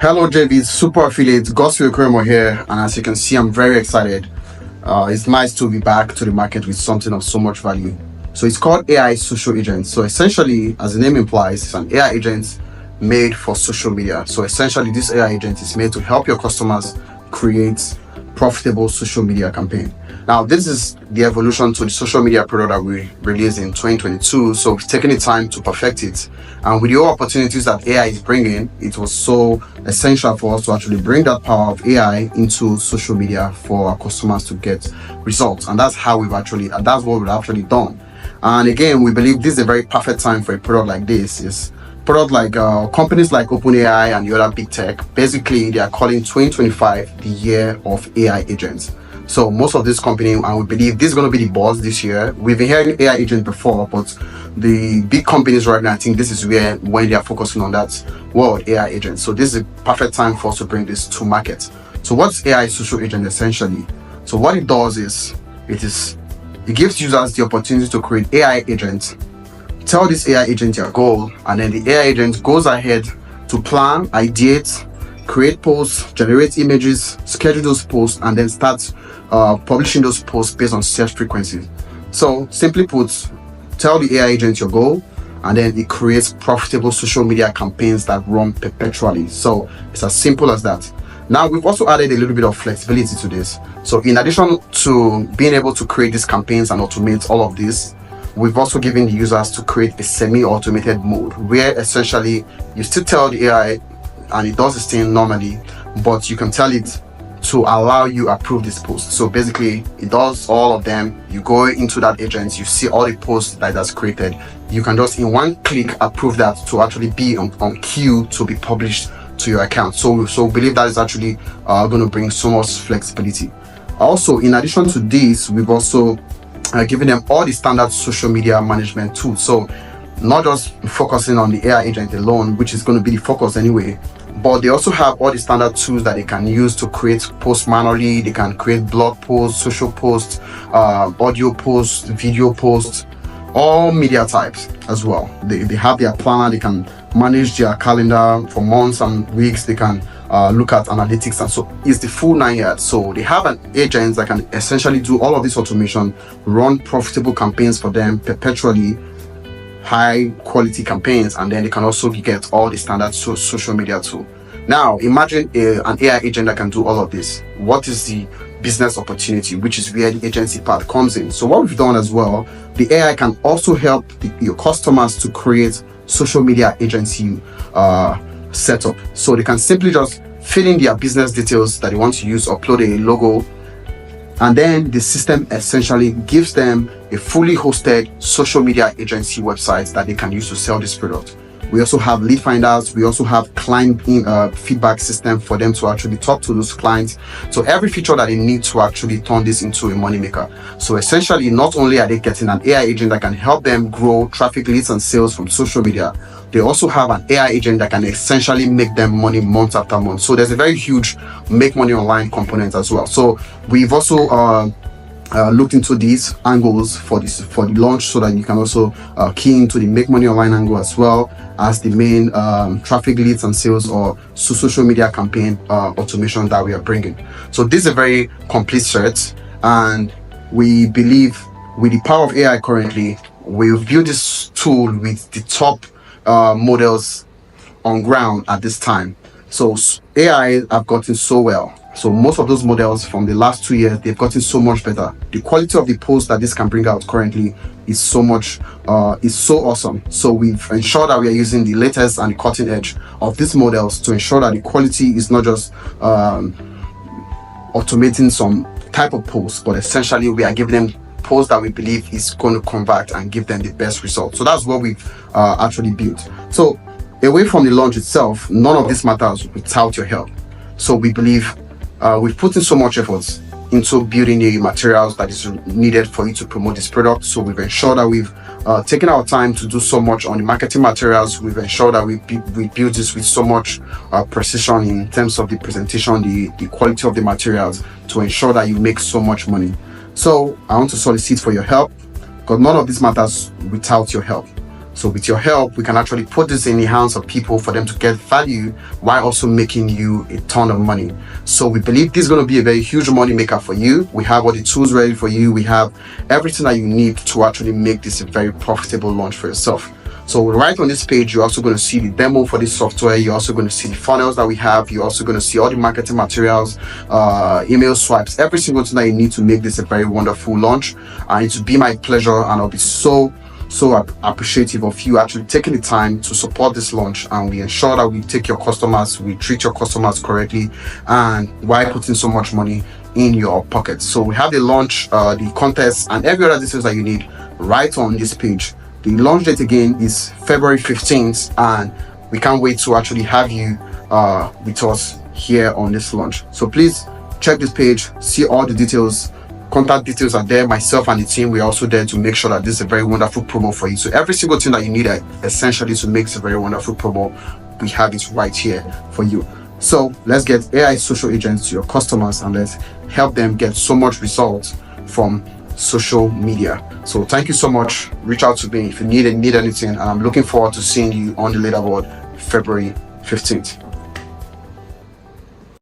Hello, JV, super affiliate, Gospel Kremo here, and as you can see, I'm very excited. It's nice to be back to the market with something of so much value. So it's called AI Social Agent. So essentially, as the name implies, it's an AI agent made for social media. So essentially, this AI agent is made to help your customers create profitable social media campaign. Now, this is the evolution to the social media product that we released in 2022. So we've taken the time to perfect it. And with the opportunities that AI is bringing, it was so essential for us to actually bring that power of AI into social media for our customers to get results. And that's what we've actually done. And again, we believe this is a very perfect time for a product like this. Is product like companies like OpenAI and the other big tech, basically they are calling 2025 the year of AI agents. So most of this company, and we believe this is going to be the buzz this year. We've been hearing AI agents before, but the big companies right now, I think this is when they are focusing on that world, AI agents. So this is a perfect time for us to bring this to market. So what's AI social agent essentially? So what it does is, it gives users the opportunity to create AI agents, tell this AI agent your goal, and then the AI agent goes ahead to plan, ideate, create posts, generate images, schedule those posts, and then start publishing those posts based on search frequency. So simply put, tell the AI agent your goal, and then it creates profitable social media campaigns that run perpetually. So it's as simple as that. Now, we've also added a little bit of flexibility to this. So in addition to being able to create these campaigns and automate all of this, we've also given the users to create a semi-automated mode where essentially you still tell the AI and it does its thing normally, but you can tell it to allow you approve this post. So basically it does all of them. You go into that agent, you see all the posts that that's created. You can just in one click approve that to actually be on queue to be published to your account. So believe that is actually going to bring so much flexibility. Also, in addition to this, we've also given them all the standard social media management tools. So not just focusing on the AI agent alone, which is going to be the focus anyway, but they also have all the standard tools that they can use to create posts manually. They can create blog posts, social posts, audio posts, video posts, all media types as well. They have their planner. They can manage their calendar for months and weeks. They can look at analytics, and so it's the full 9 yards. So they have an agent that can essentially do all of this automation, run profitable campaigns for them perpetually, high quality campaigns, and then they can also get all the standard social media too. Now imagine an AI agent that can do all of this. What is the business opportunity, which is where the agency part comes in? So what we've done as well, the AI can also help your customers to create social media agency setup. So they can simply just fill in their business details that they want to use, upload a logo, and then the system essentially gives them a fully hosted social media agency website that they can use to sell this product. We also have lead finders. We also have client feedback system for them to actually talk to those clients. So every feature that they need to actually turn this into a moneymaker. So essentially, not only are they getting an AI agent that can help them grow traffic, leads, and sales from social media, they also have an AI agent that can essentially make them money month after month. So there's a very huge make money online component as well. So we've also looked into these angles for the launch, so that you can also key into the make money online angle as well as the main traffic, leads, and sales or social media campaign automation that we are bringing. So this is a very complete set, and we believe with the power of AI currently, we've built this tool with the top models on ground at this time. So AI have gotten so well. So most of those models from the last 2 years, they've gotten so much better. The quality of the posts that this can bring out currently is so awesome. So we've ensured that we are using the latest and the cutting edge of these models to ensure that the quality is not just automating some type of post, but essentially we are giving them posts that we believe is going to convert and give them the best result. So that's what we've actually built. So away from the launch itself, none of this matters without your help. So we believe we've put in so much effort into building the materials that is needed for you to promote this product. So we've ensured that we've taken our time to do so much on the marketing materials. We've ensured that we build this with so much precision in terms of the presentation, the quality of the materials, to ensure that you make so much money. So I want to solicit for your help, because none of this matters without your help. So with your help, we can actually put this in the hands of people for them to get value while also making you a ton of money. So we believe this is going to be a very huge money maker for you. We have all the tools ready for you. We have everything that you need to actually make this a very profitable launch for yourself. So right on this page, you're also going to see the demo for this software. You're also going to see the funnels that we have. You're also going to see all the marketing materials, email swipes, every single thing that you need to make this a very wonderful launch. And it will be my pleasure, and I'll be so appreciative of you actually taking the time to support this launch, and we ensure that we take your customers, we treat your customers correctly, and why putting so much money in your pocket. So we have the launch, the contest, and every other details that you need right on this page. The launch date again is February 15th, and we can't wait to actually have you with us here on this launch. So please check this page, see all the details. Contact details are there. Myself and the team, we're also there to make sure that this is a very wonderful promo for you. So every single thing that you need essentially to make a very wonderful promo, we have it right here for you. So let's get AI social agents to your customers, and let's help them get so much results from social media. So thank you so much. Reach out to me if you need anything. I'm looking forward to seeing you on the leaderboard February 15th.